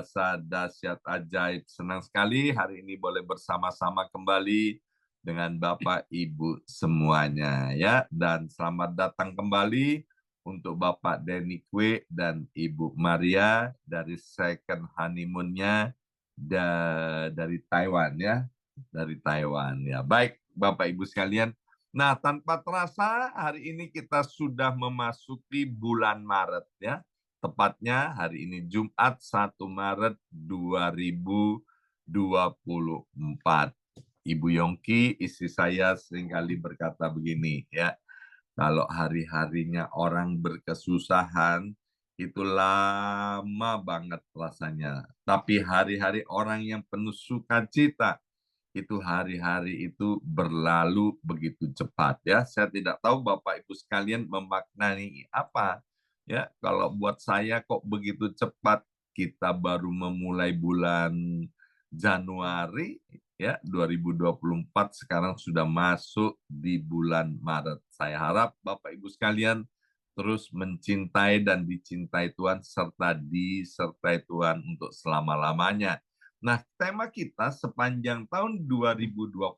biasa, dahsyat, ajaib. Senang sekali hari ini boleh bersama-sama kembali dengan Bapak Ibu semuanya ya. Dan selamat datang kembali untuk Bapak Denny Kwe dan Ibu Maria dari second honeymoon-nya dari Taiwan ya. Dari Taiwan ya. Baik Bapak Ibu sekalian. Nah, tanpa terasa hari ini kita sudah memasuki bulan Maret ya. Tepatnya hari ini Jumat 1 Maret 2024. Ibu Yongki, istri saya seringkali berkata begini ya, kalau hari-harinya orang berkesusahan, itu lama banget rasanya. Tapi hari-hari orang yang penuh sukacita, itu hari-hari itu berlalu begitu cepat ya. Saya tidak tahu Bapak Ibu sekalian memaknai apa. Ya, kalau buat saya kok begitu cepat, kita baru memulai bulan Januari ya 2024, sekarang sudah masuk di bulan Maret. Saya harap Bapak Ibu sekalian terus mencintai dan dicintai Tuhan serta disertai Tuhan untuk selama-lamanya. Nah, tema kita sepanjang tahun 2024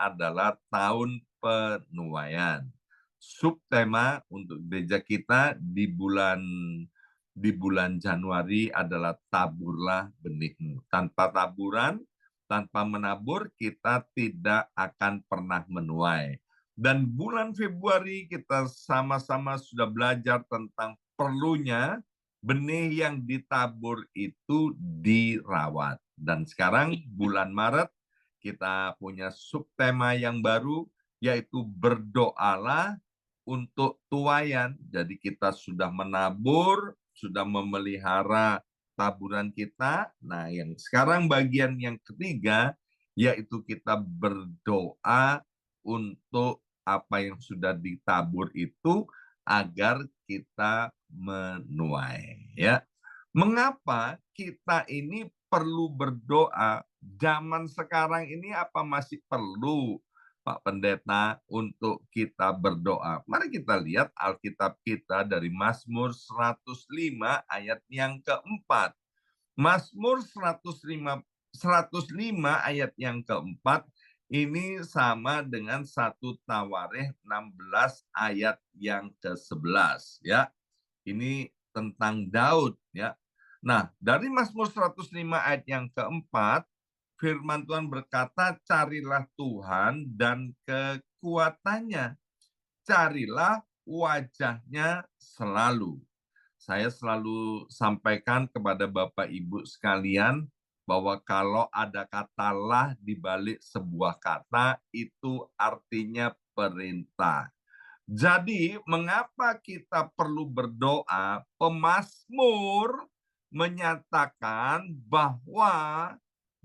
adalah tahun penuaian. Subtema untuk gereja kita di bulan Januari adalah taburlah benihmu. Tanpa taburan, tanpa menabur, kita tidak akan pernah menuai. Dan bulan Februari kita sama-sama sudah belajar tentang perlunya benih yang ditabur itu dirawat. Dan sekarang bulan Maret kita punya subtema yang baru, yaitu berdoalah untuk tuaian. Jadi kita sudah menabur, sudah memelihara taburan kita. Nah, yang sekarang bagian yang ketiga, yaitu kita berdoa untuk apa yang sudah ditabur itu agar kita menuai. Ya, mengapa kita ini perlu berdoa? Zaman sekarang ini apa masih perlu, Pak Pendeta, untuk kita berdoa? Mari kita lihat Alkitab kita dari Mazmur 105 ayat yang keempat. Mazmur 105 ayat yang keempat ini sama dengan 1 Tawarikh 16 ayat yang ke-11 ya. Ini tentang Daud ya. Nah, dari Mazmur 105 ayat yang keempat, firman Tuhan berkata, carilah Tuhan dan kekuatannya. Carilah wajahnya selalu. Saya selalu sampaikan kepada Bapak Ibu sekalian bahwa kalau ada kata lah di balik sebuah kata, itu artinya perintah. Jadi, mengapa kita perlu berdoa? Pemazmur menyatakan bahwa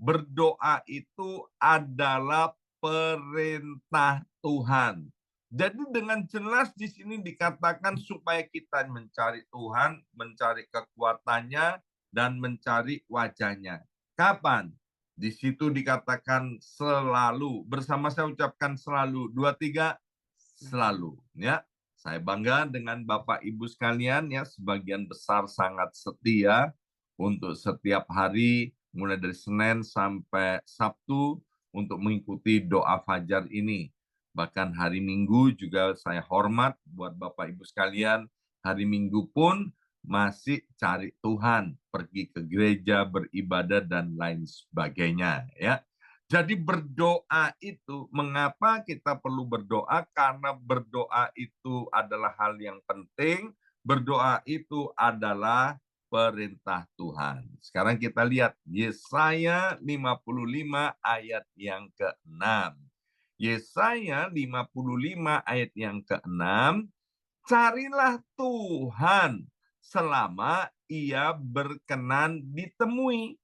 berdoa itu adalah perintah Tuhan. Jadi dengan jelas di sini dikatakan supaya kita mencari Tuhan, mencari kekuatannya, dan mencari wajahnya. Kapan? Di situ dikatakan selalu. Bersama saya ucapkan selalu. 2, 3, selalu. Ya, saya bangga dengan Bapak Ibu sekalian ya, sebagian besar sangat setia untuk setiap hari mulai dari Senin sampai Sabtu untuk mengikuti doa fajar ini. Bahkan hari Minggu juga saya hormat buat Bapak Ibu sekalian. Hari Minggu pun masih cari Tuhan, pergi ke gereja, beribadah, dan lain sebagainya. Ya, jadi berdoa itu, mengapa kita perlu berdoa? Karena berdoa itu adalah hal yang penting. Berdoa itu adalah perintah Tuhan. Sekarang kita lihat Yesaya 55 ayat yang ke-6. Yesaya 55 ayat yang ke-6, carilah Tuhan selama ia berkenan ditemui.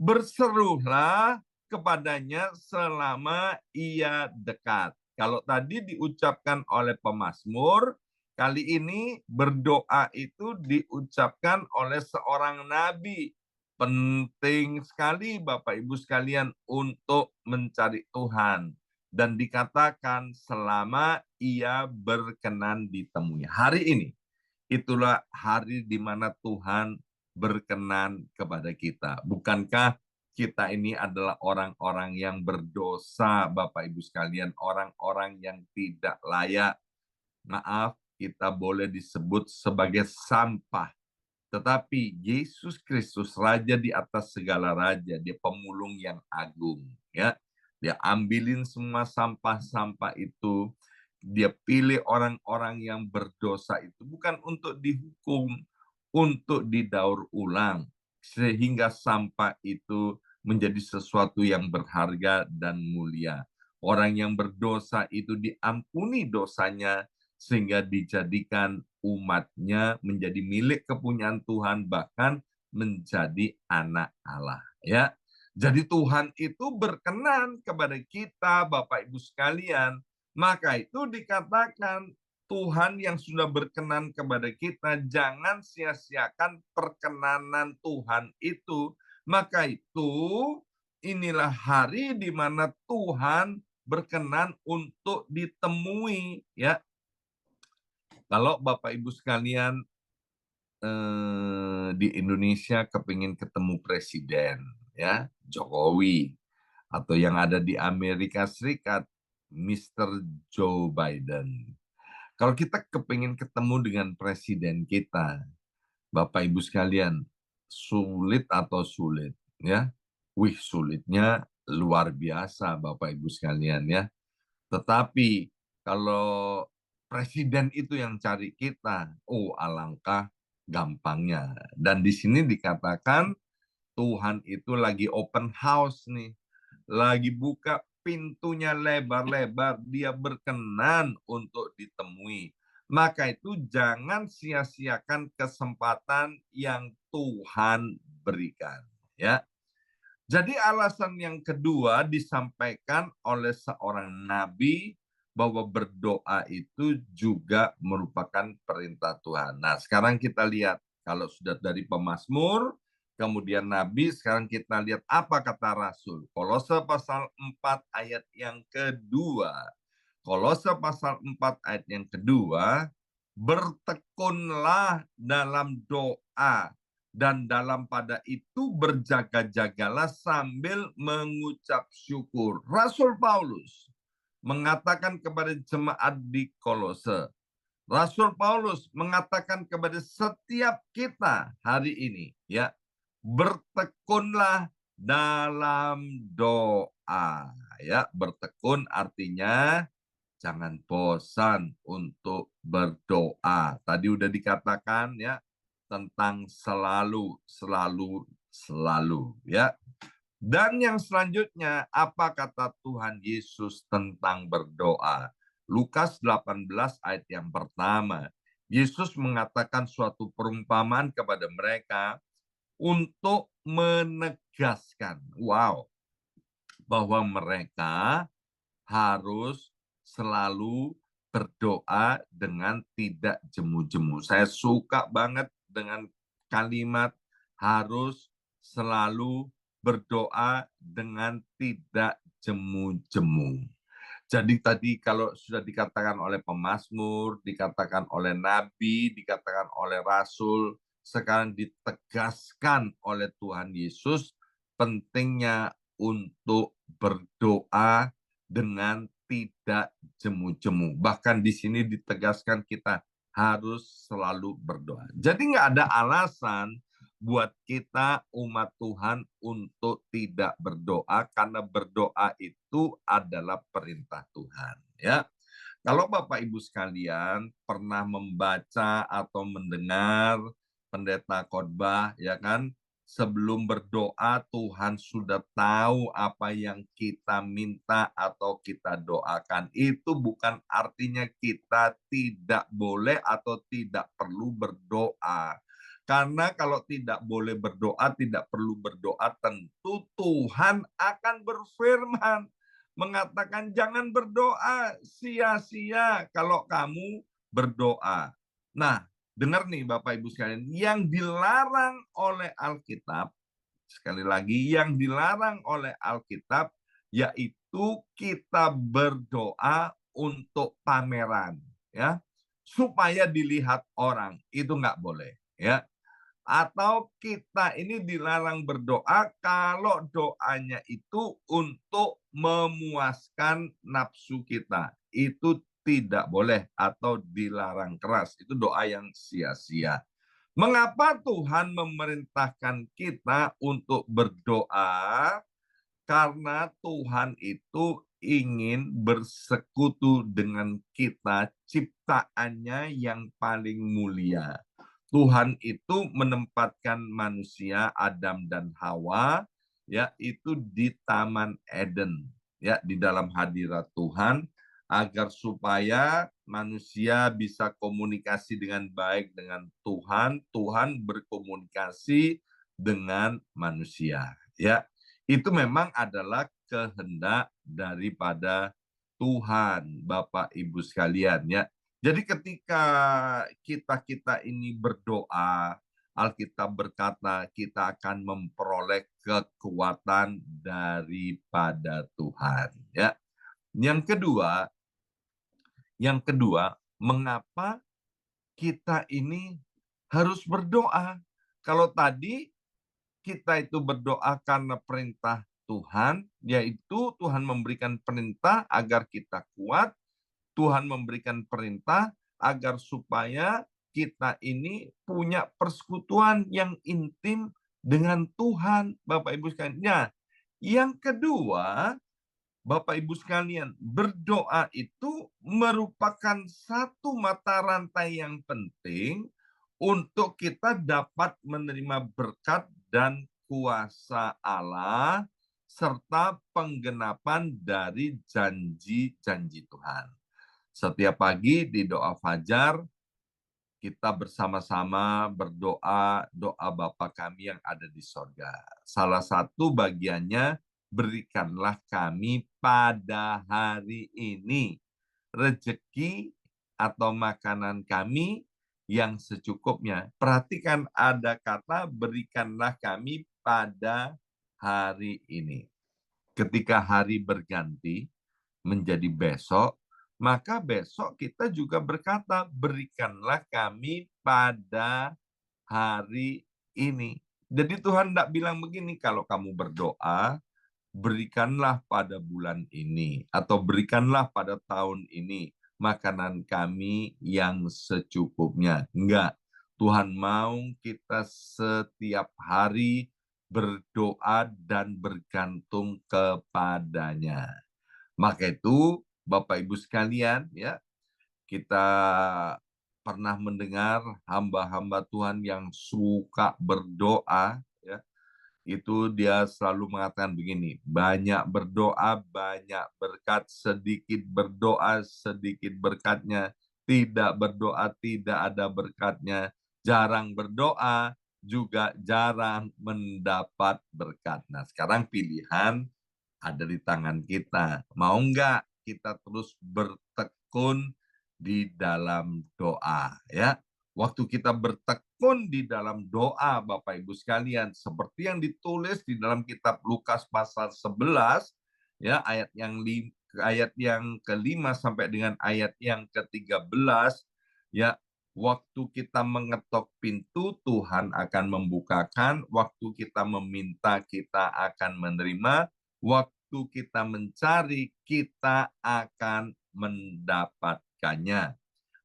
Berserulah kepadanya selama ia dekat. Kalau tadi diucapkan oleh pemazmur, kali ini berdoa itu diucapkan oleh seorang nabi. Penting sekali Bapak Ibu sekalian untuk mencari Tuhan. Dan dikatakan selama ia berkenan ditemui. Hari ini, itulah hari di mana Tuhan berkenan kepada kita. Bukankah kita ini adalah orang-orang yang berdosa, Bapak Ibu sekalian, orang-orang yang tidak layak. Maaf, kita boleh disebut sebagai sampah. Tetapi Yesus Kristus, Raja di atas segala raja, dia pemulung yang agung. Ya, dia ambilin semua sampah-sampah itu. Dia pilih orang-orang yang berdosa itu bukan untuk dihukum, untuk didaur ulang, sehingga sampah itu menjadi sesuatu yang berharga dan mulia. Orang yang berdosa itu diampuni dosanya, sehingga dijadikan umatnya menjadi milik kepunyaan Tuhan, bahkan menjadi anak Allah. Ya, jadi Tuhan itu berkenan kepada kita, Bapak Ibu sekalian. Maka itu dikatakan Tuhan yang sudah berkenan kepada kita, jangan sia-siakan perkenanan Tuhan itu. Maka itu inilah hari di mana Tuhan berkenan untuk ditemui. Ya, kalau Bapak Ibu sekalian di Indonesia kepingin ketemu presiden, ya Jokowi, atau yang ada di Amerika Serikat, Mr. Joe Biden. Kalau kita kepingin ketemu dengan presiden kita, Bapak Ibu sekalian, sulit atau sulit, ya? Wih, sulitnya luar biasa, Bapak Ibu sekalian, ya. Tetapi kalau presiden itu yang cari kita, oh alangkah gampangnya. Dan di sini dikatakan Tuhan itu lagi open house nih, lagi buka pintunya lebar-lebar, dia berkenan untuk ditemui. Maka itu jangan sia-siakan kesempatan yang Tuhan berikan. Ya. Jadi alasan yang kedua disampaikan oleh seorang nabi bahwa berdoa itu juga merupakan perintah Tuhan. Nah, sekarang kita lihat kalau sudah dari pemazmur, kemudian nabi, sekarang kita lihat apa kata Rasul. Kolose pasal 4 ayat yang kedua. Kolose pasal 4 ayat yang kedua, bertekunlah dalam doa dan dalam pada itu berjaga-jagalah sambil mengucap syukur. Rasul Paulus mengatakan kepada jemaat di Kolose. Rasul Paulus mengatakan kepada setiap kita hari ini, ya, bertekunlah dalam doa. Ya, bertekun artinya jangan bosan untuk berdoa. Tadi udah dikatakan ya, tentang selalu, selalu, selalu. Ya. Dan yang selanjutnya, apa kata Tuhan Yesus tentang berdoa? Lukas 18 ayat yang pertama. Yesus mengatakan suatu perumpamaan kepada mereka untuk menegaskan, bahwa mereka harus selalu berdoa dengan tidak jemu-jemu. Saya suka banget dengan kalimat harus selalu berdoa dengan tidak jemu-jemu. Jadi tadi kalau sudah dikatakan oleh pemazmur, dikatakan oleh nabi, dikatakan oleh rasul, sekarang ditegaskan oleh Tuhan Yesus pentingnya untuk berdoa dengan tidak jemu-jemu. Bahkan di sini ditegaskan kita harus selalu berdoa. Jadi nggak ada alasan buat kita umat Tuhan untuk tidak berdoa, karena berdoa itu adalah perintah Tuhan. Ya, kalau Bapak Ibu sekalian pernah membaca atau mendengar pendeta khotbah, ya kan, sebelum berdoa Tuhan sudah tahu apa yang kita minta atau kita doakan. Itu bukan artinya kita tidak boleh atau tidak perlu berdoa. Karena kalau tidak boleh berdoa, tidak perlu berdoa, tentu Tuhan akan berfirman, mengatakan jangan berdoa sia-sia kalau kamu berdoa. Nah, dengar nih Bapak Ibu sekalian, yang dilarang oleh Alkitab, sekali lagi yang dilarang oleh Alkitab, yaitu kita berdoa untuk pameran, ya, supaya dilihat orang, itu nggak boleh, ya. Atau kita ini dilarang berdoa kalau doanya itu untuk memuaskan nafsu kita. Itu tidak boleh atau dilarang keras. Itu doa yang sia-sia. Mengapa Tuhan memerintahkan kita untuk berdoa? Karena Tuhan itu ingin bersekutu dengan kita, ciptaannya yang paling mulia. Tuhan itu menempatkan manusia Adam dan Hawa ya itu di Taman Eden ya di dalam hadirat Tuhan agar supaya manusia bisa komunikasi dengan baik dengan Tuhan, Tuhan berkomunikasi dengan manusia ya. Itu memang adalah kehendak daripada Tuhan, Bapak Ibu sekalian ya. Jadi ketika kita ini berdoa, Alkitab berkata kita akan memperoleh kekuatan daripada Tuhan ya. Yang kedua, mengapa kita ini harus berdoa? Kalau tadi kita itu berdoa karena perintah Tuhan, yaitu Tuhan memberikan perintah agar kita kuat, Tuhan memberikan perintah agar supaya kita ini punya persekutuan yang intim dengan Tuhan, Bapak Ibu sekalian. Nah, yang kedua, Bapak Ibu sekalian, berdoa itu merupakan satu mata rantai yang penting untuk kita dapat menerima berkat dan kuasa Allah serta penggenapan dari janji-janji Tuhan. Setiap pagi di doa fajar, kita bersama-sama berdoa, doa Bapa kami yang ada di sorga. Salah satu bagiannya, berikanlah kami pada hari ini rezeki atau makanan kami yang secukupnya. Perhatikan ada kata berikanlah kami pada hari ini. Ketika hari berganti menjadi besok, maka besok kita juga berkata, berikanlah kami pada hari ini. Jadi Tuhan tidak bilang begini, kalau kamu berdoa, berikanlah pada bulan ini, atau berikanlah pada tahun ini, makanan kami yang secukupnya. Enggak, Tuhan mau kita setiap hari berdoa dan bergantung kepadanya. Maka itu Bapak Ibu sekalian ya, kita pernah mendengar hamba-hamba Tuhan yang suka berdoa ya. Itu dia selalu mengatakan begini, banyak berdoa, banyak berkat, sedikit berdoa, sedikit berkatnya, tidak berdoa, tidak ada berkatnya, jarang berdoa, juga jarang mendapat berkat. Nah, sekarang pilihan ada di tangan kita. Mau nggak kita terus bertekun di dalam doa ya. Waktu kita bertekun di dalam doa Bapak Ibu sekalian seperti yang ditulis di dalam kitab Lukas pasal 11 ya ayat yang kelima sampai dengan ayat yang ke-13 ya, waktu kita mengetok pintu Tuhan akan membukakan, waktu kita meminta kita akan menerima, waktu kita mencari, kita akan mendapatkannya.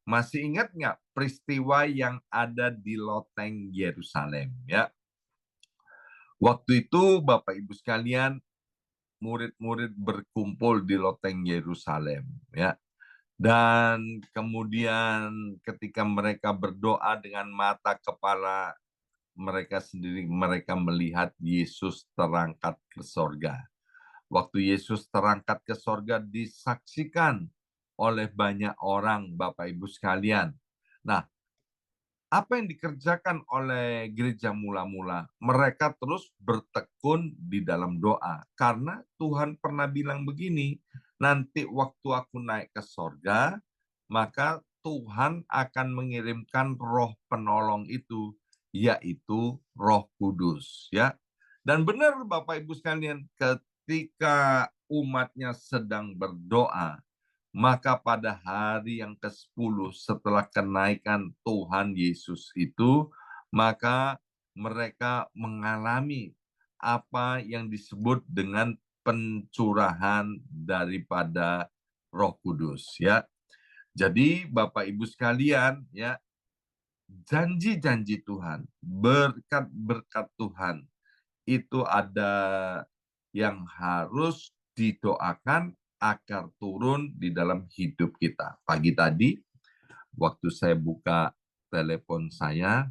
Masih ingat nggak peristiwa yang ada di loteng Yerusalem? Ya, waktu itu Bapak Ibu sekalian, murid-murid berkumpul di loteng Yerusalem. Ya, dan kemudian ketika mereka berdoa dengan mata kepala mereka sendiri, mereka melihat Yesus terangkat ke sorga. Waktu Yesus terangkat ke sorga disaksikan oleh banyak orang, Bapak Ibu sekalian. Nah, apa yang dikerjakan oleh gereja mula-mula? Mereka terus bertekun di dalam doa. Karena Tuhan pernah bilang begini, nanti waktu aku naik ke sorga, maka Tuhan akan mengirimkan roh penolong itu, yaitu Roh Kudus. Ya. Dan benar Bapak Ibu sekalian, ketika umatnya sedang berdoa, maka pada hari yang ke-10 setelah kenaikan Tuhan Yesus itu, maka mereka mengalami apa yang disebut dengan pencurahan daripada Roh Kudus, ya. Jadi Bapak Ibu sekalian, ya, janji-janji Tuhan, berkat-berkat Tuhan itu ada yang harus didoakan agar turun di dalam hidup kita. Pagi tadi waktu saya buka telepon saya,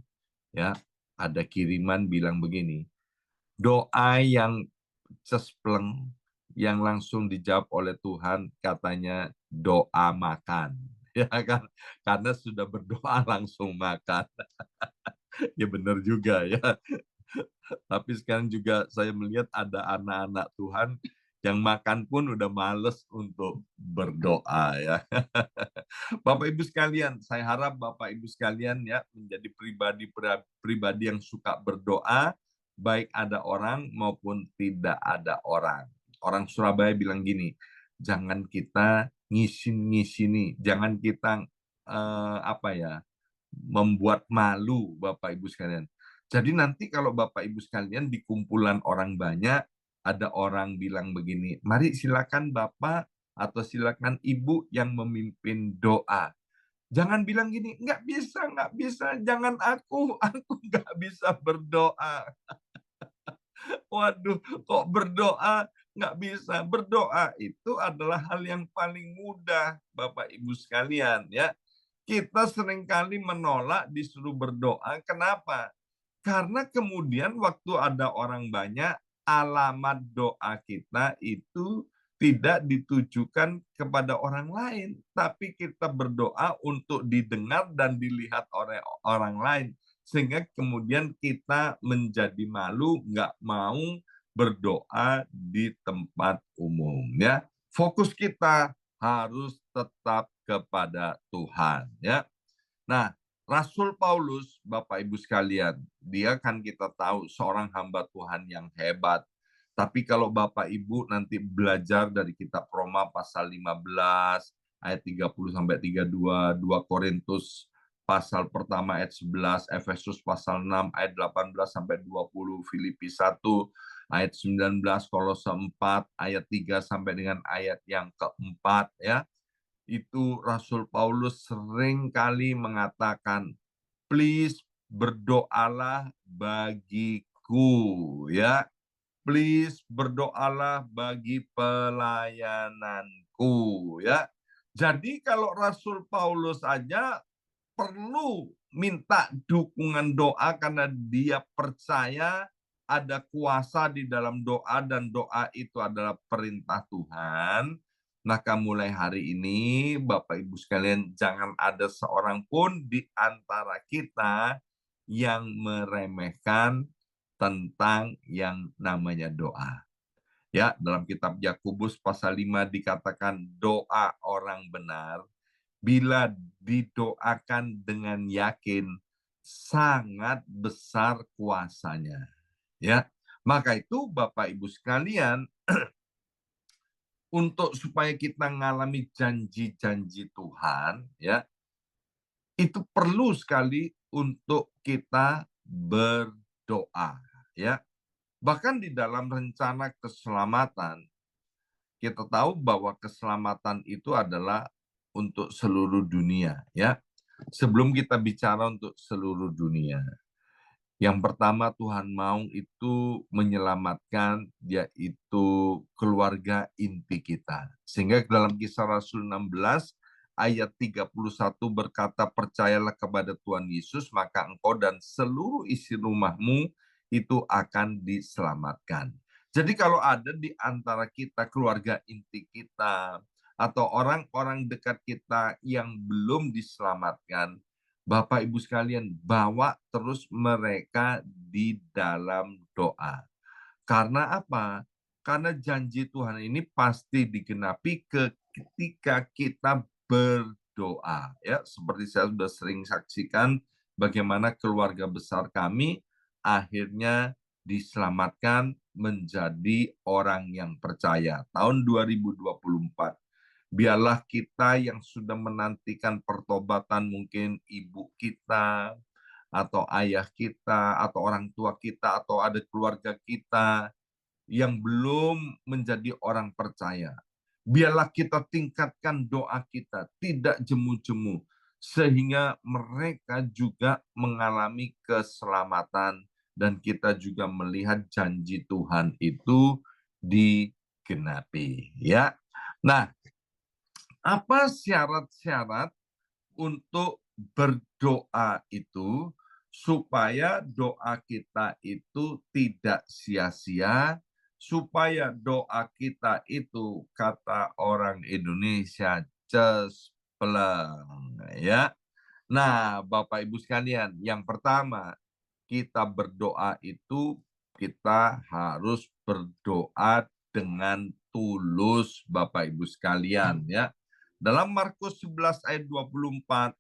ya, ada kiriman bilang begini, doa yang cespleng yang langsung dijawab oleh Tuhan katanya doa makan. Ya kan? Karena sudah berdoa langsung makan. Ya benar juga ya. Tapi sekarang juga saya melihat ada anak-anak Tuhan yang makan pun udah males untuk berdoa ya. Bapak Ibu sekalian, saya harap Bapak Ibu sekalian ya menjadi pribadi yang suka berdoa, baik ada orang maupun tidak ada orang. Orang Surabaya bilang gini, jangan kita ngisin-ngisini, jangan kita apa ya, membuat malu Bapak Ibu sekalian. Jadi nanti kalau Bapak Ibu sekalian di kumpulan orang banyak, ada orang bilang begini, mari silakan Bapak atau silakan Ibu yang memimpin doa. Jangan bilang gini, nggak bisa, jangan aku nggak bisa berdoa. Waduh, kok berdoa nggak bisa? Berdoa itu adalah hal yang paling mudah, Bapak Ibu sekalian, ya. Kita seringkali menolak disuruh berdoa. Kenapa? Karena kemudian waktu ada orang banyak, alamat doa kita itu tidak ditujukan kepada orang lain, tapi kita berdoa untuk didengar dan dilihat oleh orang lain. Sehingga kemudian kita menjadi malu, nggak mau berdoa di tempat umum. Ya, fokus kita harus tetap kepada Tuhan. Ya, nah, Rasul Paulus, Bapak Ibu sekalian, dia kan kita tahu seorang hamba Tuhan yang hebat. Tapi kalau Bapak Ibu nanti belajar dari kitab Roma pasal 15 ayat 30 sampai 32, 2 Korintus pasal pertama ayat 11, Efesus pasal 6 ayat 18 sampai 20, Filipi 1 ayat 19, Kolose 4 ayat 3 sampai dengan ayat yang keempat, ya. Itu Rasul Paulus sering kali mengatakan, please berdoalah bagiku, ya. Please berdoalah bagi pelayananku, ya. Jadi kalau Rasul Paulus aja perlu minta dukungan doa karena dia percaya ada kuasa di dalam doa dan doa itu adalah perintah Tuhan. Maka mulai hari ini Bapak Ibu sekalian jangan ada seorang pun di antara kita yang meremehkan tentang yang namanya doa. Ya, dalam kitab Yakobus pasal 5 dikatakan doa orang benar bila didoakan dengan yakin sangat besar kuasanya, ya. Maka itu Bapak Ibu sekalian, untuk supaya kita mengalami janji-janji Tuhan, ya, itu perlu sekali untuk kita berdoa, ya. Bahkan di dalam rencana keselamatan, kita tahu bahwa keselamatan itu adalah untuk seluruh dunia, ya. Sebelum kita bicara untuk seluruh dunia, yang pertama Tuhan mau itu menyelamatkan yaitu keluarga inti kita. Sehingga dalam Kisah Rasul 16 ayat 31 berkata, percayalah kepada Tuhan Yesus maka engkau dan seluruh isi rumahmu itu akan diselamatkan. Jadi kalau ada di antara kita keluarga inti kita atau orang-orang dekat kita yang belum diselamatkan, Bapak Ibu sekalian, bawa terus mereka di dalam doa. Karena apa? Karena janji Tuhan ini pasti digenapi ketika kita berdoa. Ya, seperti saya sudah sering saksikan bagaimana keluarga besar kami akhirnya diselamatkan menjadi orang yang percaya. Tahun 2024. Biarlah kita yang sudah menantikan pertobatan, mungkin ibu kita, atau ayah kita, atau orang tua kita, atau ada keluarga kita yang belum menjadi orang percaya. Biarlah kita tingkatkan doa kita, tidak jemu-jemu, sehingga mereka juga mengalami keselamatan dan kita juga melihat janji Tuhan itu digenapi. Ya, nah, apa syarat-syarat untuk berdoa itu supaya doa kita itu tidak sia-sia, supaya doa kita itu kata orang Indonesia cespleng, ya. Nah, Bapak Ibu sekalian, yang pertama kita berdoa itu kita harus berdoa dengan tulus Bapak Ibu sekalian, ya. Dalam Markus 11 ayat 24,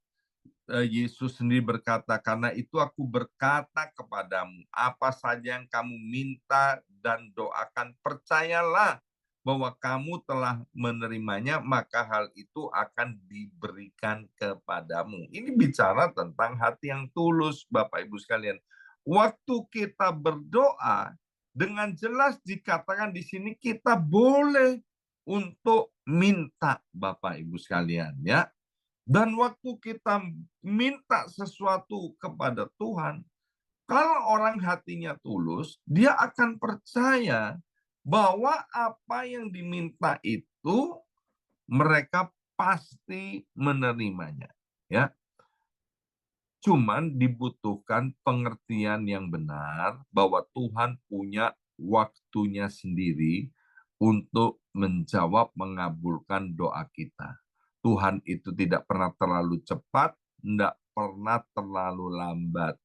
Yesus sendiri berkata, "Karena itu aku berkata kepadamu, apa saja yang kamu minta dan doakan, percayalah bahwa kamu telah menerimanya, maka hal itu akan diberikan kepadamu." Ini bicara tentang hati yang tulus, Bapak Ibu sekalian. Waktu kita berdoa, dengan jelas dikatakan di sini kita boleh untuk minta, Bapak Ibu sekalian, ya. Dan waktu kita minta sesuatu kepada Tuhan, kalau orang hatinya tulus, dia akan percaya bahwa apa yang diminta itu mereka pasti menerimanya. Ya, cuman dibutuhkan pengertian yang benar bahwa Tuhan punya waktunya sendiri untuk menjawab, mengabulkan doa kita. Tuhan itu tidak pernah terlalu cepat, tidak pernah terlalu lambat.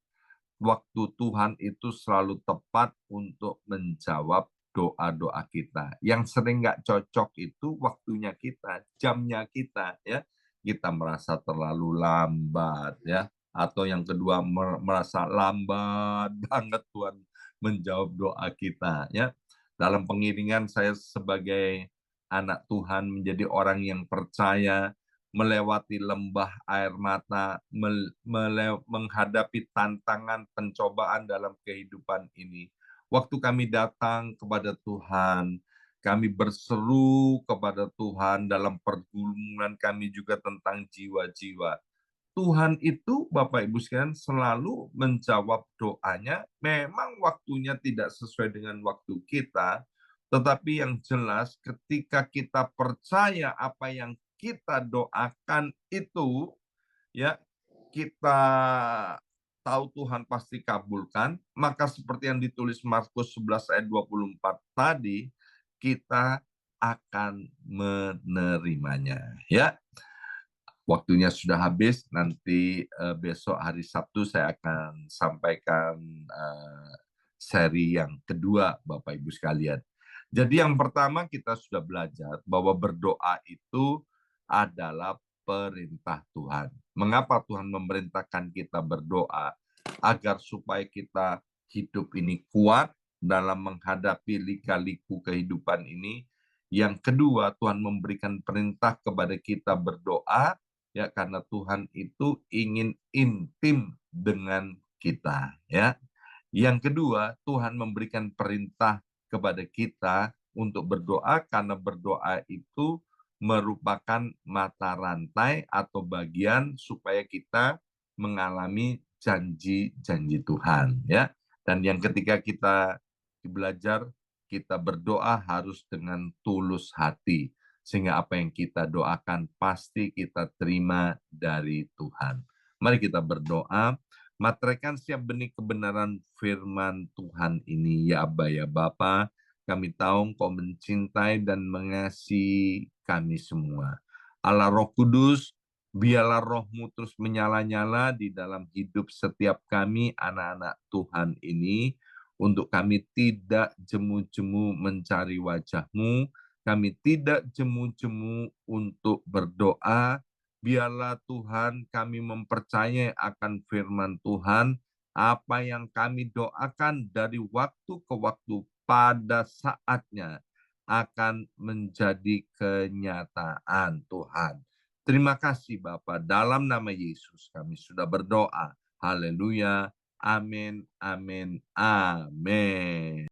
Waktu Tuhan itu selalu tepat untuk menjawab doa-doa kita. Yang sering nggak cocok itu waktunya kita, jamnya kita, ya. Kita merasa terlalu lambat, ya. Atau yang kedua merasa lambat banget Tuhan menjawab doa kita, ya. Dalam pengiringan saya sebagai anak Tuhan menjadi orang yang percaya, melewati lembah air mata, menghadapi tantangan pencobaan dalam kehidupan ini. Waktu kami datang kepada Tuhan, kami berseru kepada Tuhan dalam pergumulan kami juga tentang jiwa-jiwa. Tuhan itu, Bapak Ibu sekalian, selalu menjawab doanya. Memang waktunya tidak sesuai dengan waktu kita, tetapi yang jelas ketika kita percaya apa yang kita doakan itu, ya, kita tahu Tuhan pasti kabulkan, maka seperti yang ditulis Markus 11 ayat 24 tadi, kita akan menerimanya, ya. Waktunya sudah habis, nanti besok hari Sabtu saya akan sampaikan seri yang kedua, Bapak Ibu sekalian. Jadi yang pertama kita sudah belajar bahwa berdoa itu adalah perintah Tuhan. Mengapa Tuhan memerintahkan kita berdoa? Agar supaya kita hidup ini kuat dalam menghadapi lika-liku kehidupan ini. Yang kedua, Tuhan memberikan perintah kepada kita berdoa, ya, karena Tuhan itu ingin intim dengan kita, ya. Yang kedua, Tuhan memberikan perintah kepada kita untuk berdoa karena berdoa itu merupakan mata rantai atau bagian supaya kita mengalami janji-janji Tuhan, ya. Dan yang ketiga kita belajar, kita berdoa harus dengan tulus hati, sehingga apa yang kita doakan pasti kita terima dari Tuhan. Mari kita berdoa. Materaikan setiap benih kebenaran firman Tuhan ini, ya Aba, ya Bapa. Kami tahu Engkau mencintai dan mengasihi kami semua. Allah Roh Kudus, biarlah roh-Mu terus menyala-nyala di dalam hidup setiap kami, anak-anak Tuhan ini, untuk kami tidak jemu-jemu mencari wajah-Mu, kami tidak jemu-jemu untuk berdoa. Biarlah Tuhan kami mempercayai akan firman Tuhan, apa yang kami doakan dari waktu ke waktu pada saatnya akan menjadi kenyataan Tuhan. Terima kasih Bapa, dalam nama Yesus kami sudah berdoa. Haleluya. Amin, amin, amin.